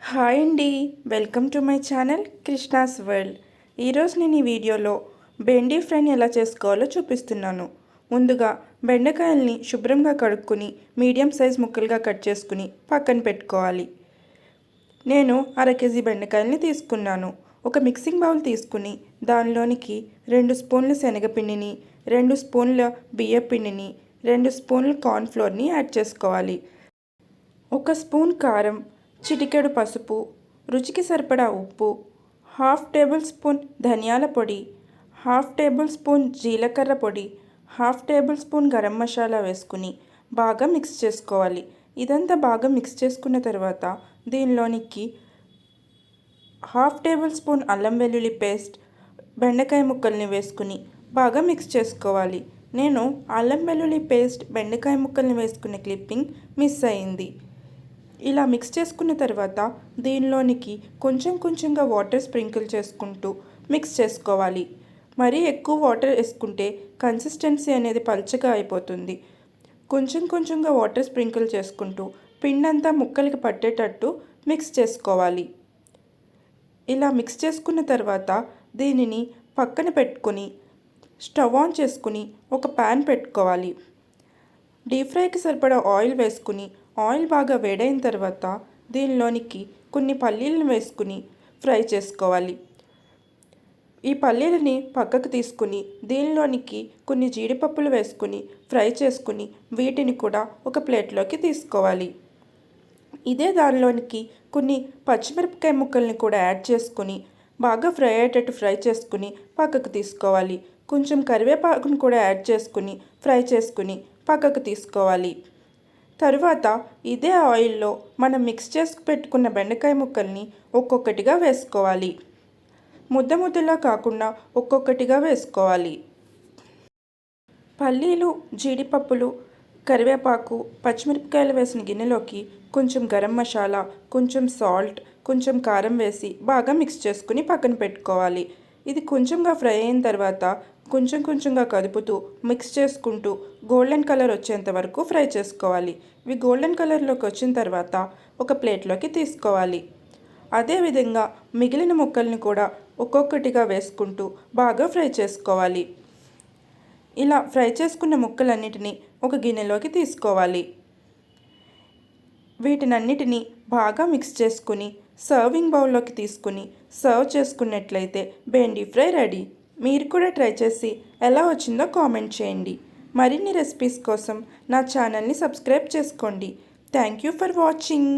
Hi అండి, welcome to my channel Krishna's world. ఈరోజు నేను ఈ వీడియోలో బెండి ఫ్రైని ఎలా చేసుకోవాలో చూపిస్తున్నాను. ముందుగా బెండకాయల్ని శుభ్రంగా కడుక్కొని మీడియం సైజ్ ముక్కలుగా కట్ చేసుకుని పక్కన పెట్టుకోవాలి. నేను 1/2 కేజీ బెండకాయల్ని తీసుకున్నాను. ఒక మిక్సింగ్ బౌల్ తీసుకుని దానిలోనికి 2 స్పూన్ల శనగపిండిని, 2 స్పూన్ల బియ్యపిండిని, 2 స్పూన్ల కార్న్ఫ్లోర్ని యాడ్ చేసుకోవాలి. 1 స్పూన్ కారం, చిటికెడు పసుపు, రుచికి సరిపడా ఉప్పు, 1/2 టేబుల్ స్పూన్ ధనియాల పొడి, 1/2 టేబుల్ స్పూన్ జీలకర్ర పొడి, 1/2 టేబుల్ స్పూన్ గరం మసాలా వేసుకుని బాగా మిక్స్ చేసుకోవాలి. ఇదంతా బాగా మిక్స్ చేసుకున్న తర్వాత దీనిలోనికి 1/2 టేబుల్ స్పూన్ అల్లం వెల్లుల్లి పేస్ట్, బెండకాయ ముక్కల్ని వేసుకుని బాగా మిక్స్ చేసుకోవాలి. నేను అల్లం వెల్లుల్లి పేస్ట్ బెండకాయ ముక్కల్ని వేసుకునే క్లిప్పింగ్ మిస్ అయింది. ఇలా మిక్స్ చేసుకున్న తర్వాత దీనిలోనికి కొంచెం కొంచెంగా వాటర్ స్ప్రింకిల్ చేసుకుంటూ మిక్స్ చేసుకోవాలి. మరీ ఎక్కువ వాటర్ వేసుకుంటే కన్సిస్టెన్సీ అనేది పల్చగా అయిపోతుంది. కొంచెం కొంచెంగా వాటర్ స్ప్రింకిల్ చేసుకుంటూ పిండంతా ముక్కలకి పట్టేటట్టు మిక్స్ చేసుకోవాలి. ఇలా మిక్స్ చేసుకున్న తర్వాత దీనిని పక్కన పెట్టుకొని స్టవ్ ఆన్ చేసుకుని ఒక ప్యాన్ పెట్టుకోవాలి. డీప్ ఫ్రైకి సరిపడా ఆయిల్ వేసుకుని ఆయిల్ బాగా వేడైన తర్వాత దీనిలోనికి కొన్ని పల్లీలను వేసుకుని ఫ్రై చేసుకోవాలి. ఈ పల్లీలని పక్కకు తీసుకుని దీనిలోనికి కొన్ని జీడిపప్పులు వేసుకుని ఫ్రై చేసుకుని వీటిని కూడా ఒక ప్లేట్లోకి తీసుకోవాలి. ఇదే దానిలోనికి కొన్ని పచ్చిమిరపకాయ ముక్కల్ని కూడా యాడ్ చేసుకుని బాగా ఫ్రై అయ్యేటట్టు ఫ్రై చేసుకుని పక్కకు తీసుకోవాలి. కొంచెం కరివేపాకును కూడా యాడ్ చేసుకుని ఫ్రై చేసుకుని పక్కకు తీసుకోవాలి. తరువాత ఇదే ఆయిల్లో మనం మిక్స్ చేసి పెట్టుకున్న బెండకాయ ముక్కల్ని ఒక్కొక్కటిగా వేసుకోవాలి. ముద్ద ముద్దలా కాకుండా ఒక్కొక్కటిగా వేసుకోవాలి. పల్లీలు, జీడిపప్పులు, కరివేపాకు, పచ్చిమిరపకాయలు వేసిన గిన్నెలోకి కొంచెం గరం మసాలా, కొంచెం సాల్ట్, కొంచెం కారం వేసి బాగా మిక్స్ చేసుకుని పక్కన పెట్టుకోవాలి. ఇది కొంచెంగా ఫ్రై అయిన తర్వాత కొంచెం కొంచెంగా కదుపుతూ మిక్స్ చేసుకుంటూ గోల్డెన్ కలర్ వచ్చేంత వరకు ఫ్రై చేసుకోవాలి. ఇవి గోల్డెన్ కలర్లోకి వచ్చిన తర్వాత ఒక ప్లేట్లోకి తీసుకోవాలి. అదేవిధంగా మిగిలిన ముక్కల్ని కూడా ఒక్కొక్కటిగా వేసుకుంటూ బాగా ఫ్రై చేసుకోవాలి. ఇలా ఫ్రై చేసుకున్న ముక్కలన్నిటినీ ఒక గిన్నెలోకి తీసుకోవాలి. వీటినన్నిటినీ బాగా మిక్స్ చేసుకుని సర్వింగ్ బౌల్లోకి తీసుకుని సర్వ్ చేసుకున్నట్లయితే బెండి ఫ్రై రెడీ. మీరు కూడా ట్రై చేసి ఎలా వచ్చిందో కామెంట్ చేయండి. మరిన్ని రెసిపీస్ కోసం నా ఛానల్ని సబ్స్క్రైబ్ చేసుకోండి. Thank you for watching.